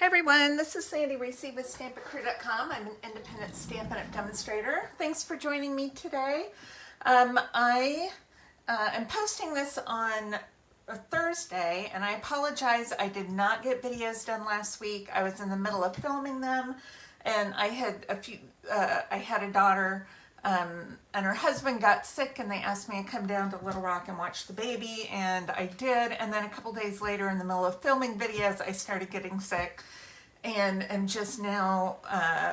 Hi everyone, this is Sandy Reese with Stampacrew.com. I'm an independent Stampin' Up! Demonstrator. Thanks for joining me today. I am posting this on a Thursday, and I apologize I did not get videos done last week. I was in the middle of filming them, and I had a daughter and her husband got sick, and they asked me to come down to Little Rock and watch the baby, and I did. And then a couple days later, in the middle of filming videos, I started getting sick, and am just now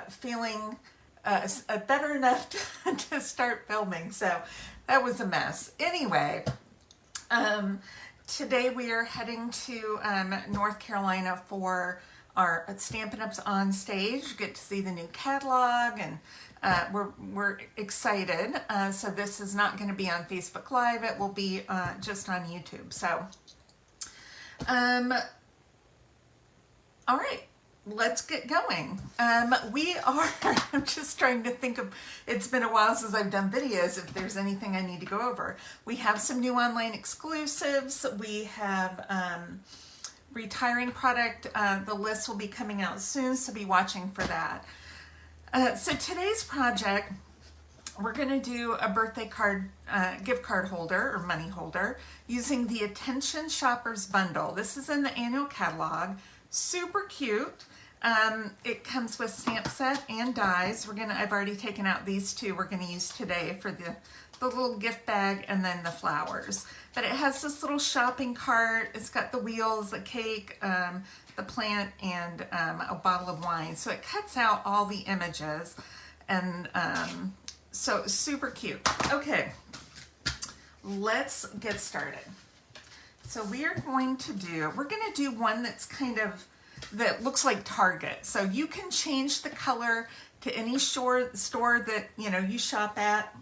feeling better enough to start filming. So that was a mess. Anyway, today we are heading to North Carolina for our Stampin' Ups on Stage. You get to see the new catalog, and we're excited. So this is not going to be on Facebook Live. It will be just on YouTube. So, all right, let's get going. I'm just trying to think of, it's been a while since I've done videos, if there's anything I need to go over. We have some new online exclusives. We have retiring product. The list will be coming out soon, so be watching for that. So today's project, we're going to do a birthday card, gift card holder or money holder using the Attention Shoppers bundle. This is in the annual catalog. Super cute. It comes with stamp set and dies. I've already taken out these two we're going to use today for the little gift bag and then the flowers. But it has this little shopping cart. It's got the wheels, the cake, the plant, and a bottle of wine. So it cuts out all the images, and so super cute. Okay, let's get started. So we're going to do one that's that looks like Target. So you can change the color to any store that you shop at.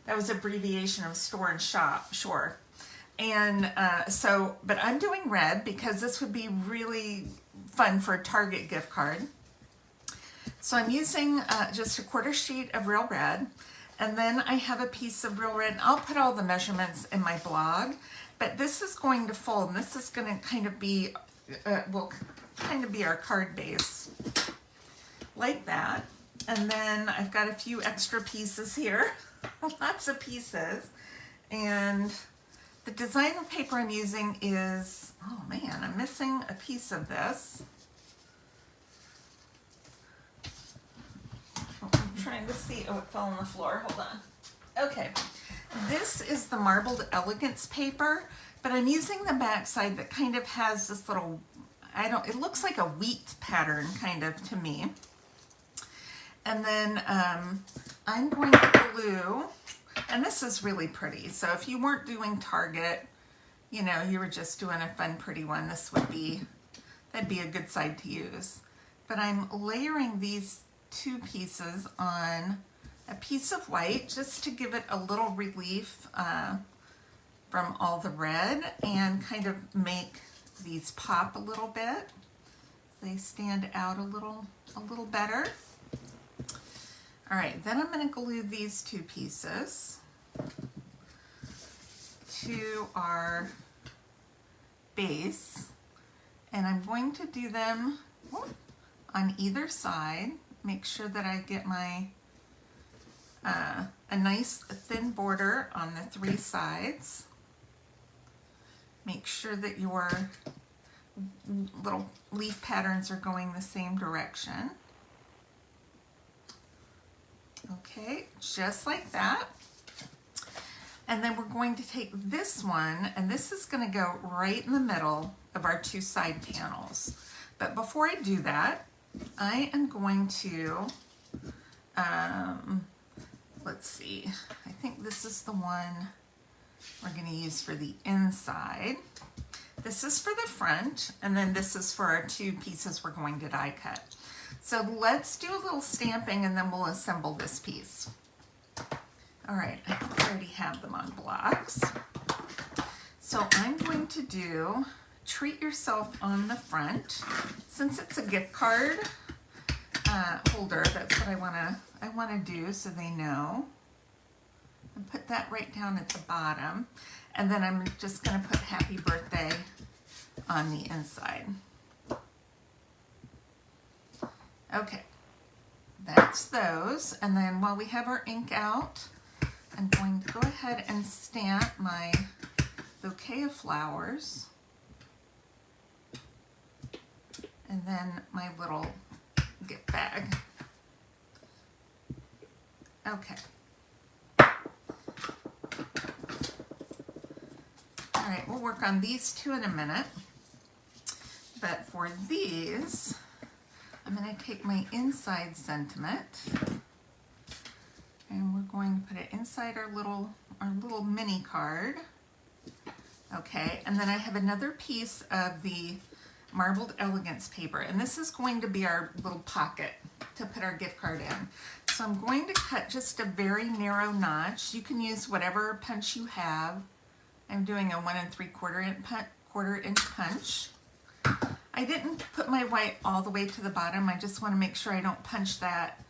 That was abbreviation of store and shop, sure. And but I'm doing red because this would be really fun for a Target gift card. So I'm using just a quarter sheet of Real Red, and then I have a piece of Real Red. I'll put all the measurements in my blog, but this is going to fold, and this is going to kind of be, our card base, like that. And then I've got a few extra pieces here, lots of pieces, and the design of paper I'm using is, oh man, I'm missing a piece of this. I'm trying to see, oh, it fell on the floor, hold on. Okay, this is the Marbled Elegance paper, but I'm using the back side that kind of has this little, it looks like a wheat pattern kind of to me. And then I'm going to glue, and this is really pretty. So if you weren't doing Target, you were just doing a fun, pretty one, that'd be a good side to use. But I'm layering these two pieces on a piece of white just to give it a little relief from all the red, and kind of make these pop a little bit. They stand out a little better. All right, then I'm going to glue these two pieces to our base, and I'm going to do them on either side. Make sure that I get my a nice thin border on the three sides. Make sure that your little leaf patterns are going the same direction. Okay, just like that. And then we're going to take this one, and this is going to go right in the middle of our two side panels. But before I do that, I am going to, let's see, I think this is the one we're going to use for the inside. This is for the front, and then this is for our two pieces we're going to die cut. So let's do a little stamping, and then we'll assemble this piece. All right, I already have them on blocks. So I'm going to do Treat Yourself on the front. Since it's a gift card holder, that's what I want to do, so they know. And put that right down at the bottom. And then I'm just going to put Happy Birthday on the inside. Okay, that's those. And then while we have our ink out, I'm going to go ahead and stamp my bouquet of flowers. And then my little gift bag. Okay. All right, we'll work on these two in a minute. But for these, I'm going to take my inside sentiment and we're going to put it inside our little mini card. Okay, and then I have another piece of the Marbled Elegance paper, and this is going to be our little pocket to put our gift card in. So I'm going to cut just a very narrow notch. You can use whatever punch you have. I'm doing a 1 3/4 inch punch. I didn't put my white all the way to the bottom. I just want to make sure I don't punch that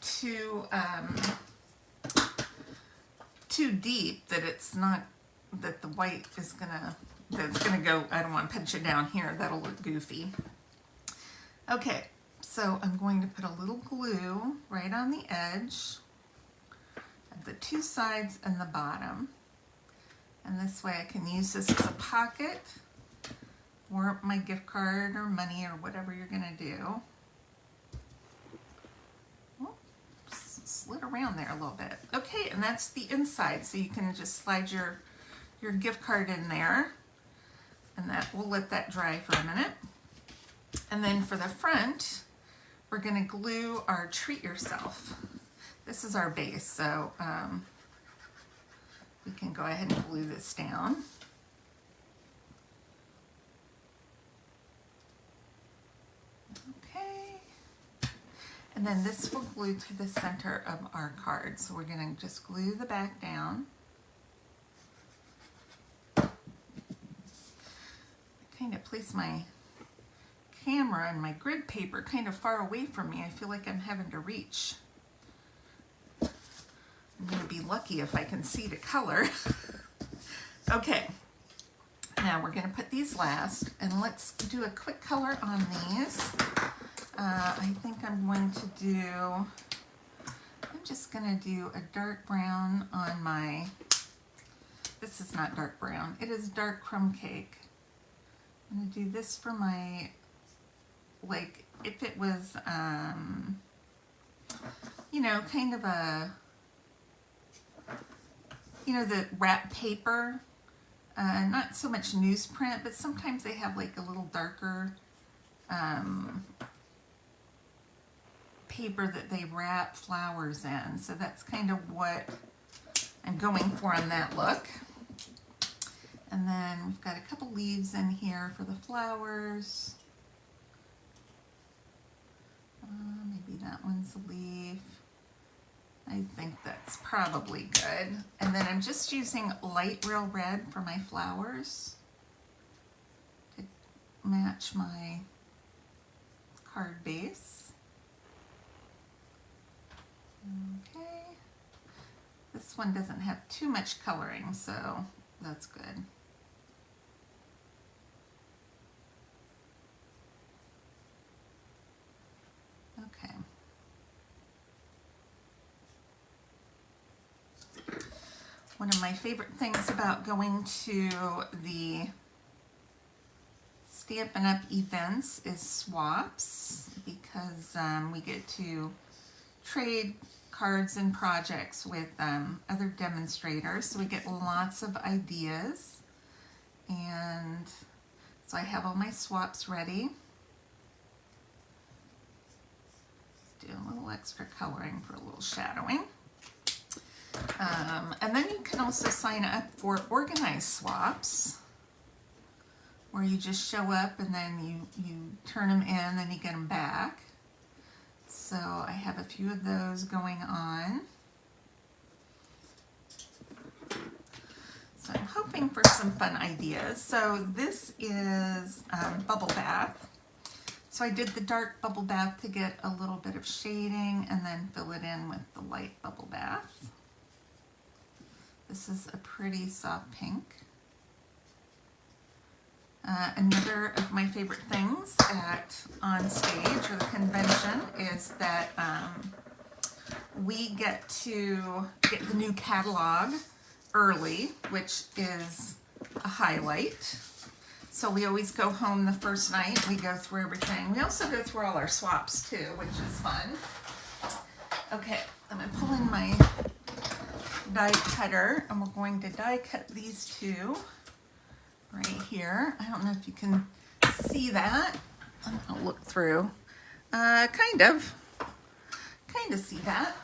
too deep, that it's not, that the white is gonna go, I don't want to punch it down here, that'll look goofy. Okay, so I'm going to put a little glue right on the edge of the two sides and the bottom. And this way I can use this as a pocket or my gift card or money or whatever you're gonna do. Oh, slid around there a little bit. Okay, and that's the inside, so you can just slide your gift card in there, and that we'll let that dry for a minute. And then for the front, we're gonna glue our Treat Yourself. This is our base, so we can go ahead and glue this down. Okay, and then this will glue to the center of our card. So we're gonna just glue the back down. Kind of place my camera and my grid paper kind of far away from me. I feel like I'm having to reach. I'm going to be lucky if I can see the color. Okay, now we're going to put these last, and let's do a quick color on these. I think I'm just going to do a dark brown on my, this is not dark brown, it is dark crumb cake. I'm going to do this for my, like, if it was, you know, kind of a, you know, the wrap paper, not so much newsprint, but sometimes they have like a little darker paper that they wrap flowers in. So that's kind of what I'm going for on that look. And then we've got a couple leaves in here for the flowers. Maybe that one's a leaf. I think that's probably good. And then I'm just using light real red for my flowers to match my card base. Okay. This one doesn't have too much coloring, so that's good. Okay. One of my favorite things about going to the Stampin' Up! Events is swaps, because we get to trade cards and projects with other demonstrators, so we get lots of ideas. And so I have all my swaps ready. Do a little extra coloring for a little shadowing. And then you can also sign up for organized swaps, where you just show up and then you turn them in, then you get them back. So I have a few of those going on. So I'm hoping for some fun ideas. So this is Bubble Bath. So I did the dark Bubble Bath to get a little bit of shading and then fill it in with the light Bubble Bath. This is a pretty soft pink. Another of my favorite things on stage or the convention that we get to get the new catalog early, which is a highlight. So we always go home the first night. We go through everything. We also go through all our swaps too, which is fun. Okay, I'm gonna pull in my die cutter and we're going to die cut these two right here. I don't know if you can see that. I'm gonna look through. Kind of see that.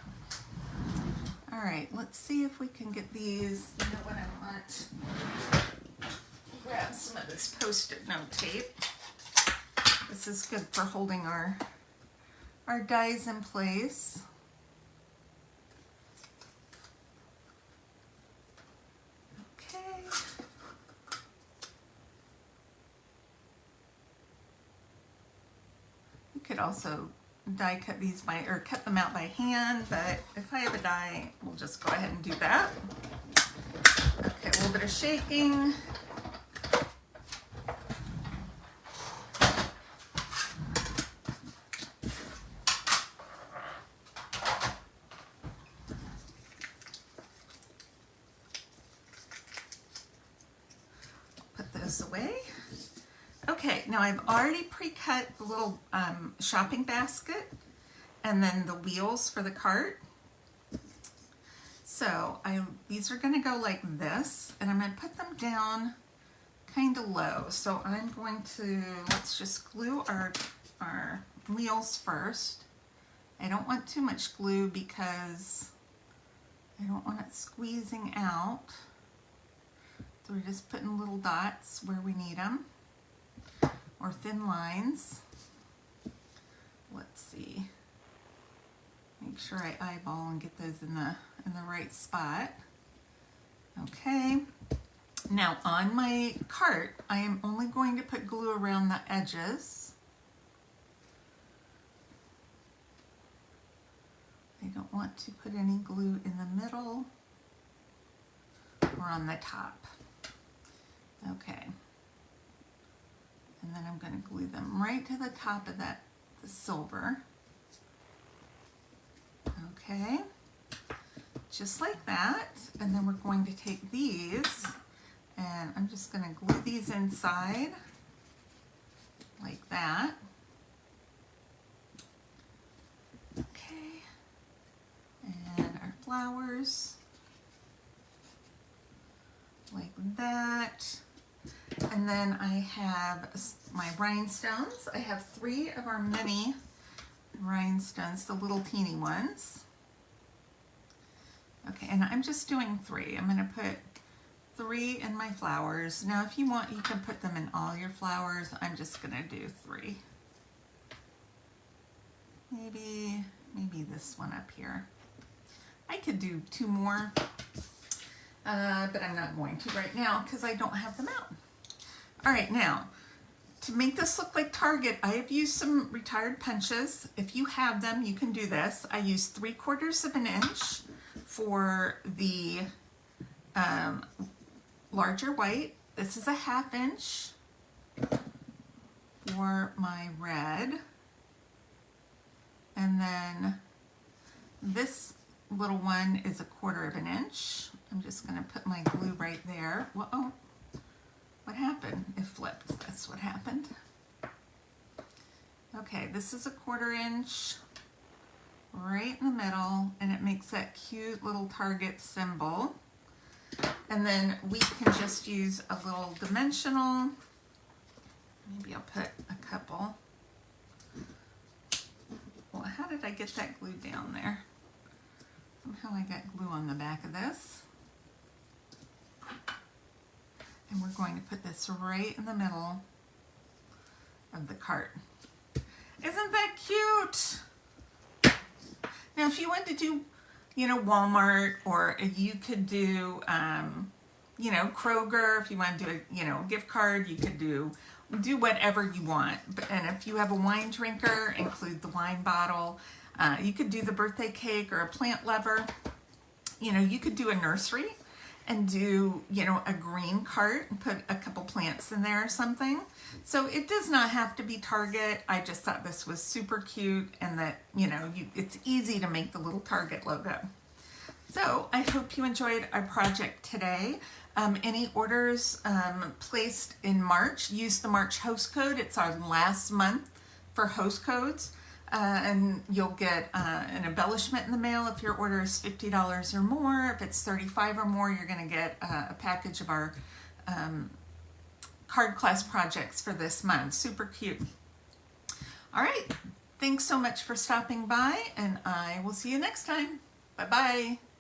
All right, let's see if we can get these. You know what I want? Grab some of this Post-it note tape. This is good for holding our dies in place. Okay. You could also die cut these or cut them out by hand, but if I have a die, we'll just go ahead and do that. Okay, a little bit of shaking. Put those away. Okay, now I've already pre-cut the little shopping basket and then the wheels for the cart. So these are going to go like this, and I'm going to put them down kind of low. So I'm going to, let's just glue our wheels first. I don't want too much glue because I don't want it squeezing out. So we're just putting little dots where we need them, or thin lines. Let's see. Make sure I eyeball and get those in the right spot. Okay. Now on my cart, I am only going to put glue around the edges. I don't want to put any glue in the middle or on the top. Okay. And then I'm going to glue them right to the top of the silver. Okay, just like that. And then we're going to take these and I'm just going to glue these inside like that. Okay, and our flowers like that. And then I have my rhinestones. I have 3 of our mini rhinestones, the little teeny ones. Okay, and I'm just doing 3. I'm going to put 3 in my flowers. Now if you want, you can put them in all your flowers. I'm just going to do 3. Maybe this one up here. I could do 2 more, but I'm not going to right now because I don't have them out. All right, now to make this look like Target, I have used some retired punches. If you have them, you can do this. I used 3/4 of an inch for the larger white. This is a 1/2 inch for my red. And then this little one is 1/4 of an inch. I'm just going to put my glue right there. Whoa. What happened? It flipped. That's what happened. Okay, this is 1/4 inch right in the middle, and it makes that cute little Target symbol. And then we can just use a little dimensional. Maybe I'll put a couple. Well, how did I get that glue down there? Somehow I got glue on the back of this. And we're going to put this right in the middle of the cart. Isn't that cute? Now, if you want to do, Walmart, or if you could do, Kroger, if you want to do a, gift card, you could do whatever you want. And if you have a wine drinker, include the wine bottle. You could do the birthday cake or a plant lover. You could do a nursery. and do, you know, a green cart and put a couple plants in there or something. So it does not have to be Target. I just thought this was super cute, and that, you know, it's easy to make the little Target logo. So I hope you enjoyed our project today. Any orders placed in March, use the March host code. It's our last month for host codes. And you'll get an embellishment in the mail if your order is $50 or more. If it's $35 or more, you're going to get a package of our card class projects for this month. Super cute. All right. Thanks so much for stopping by, and I will see you next time. Bye-bye.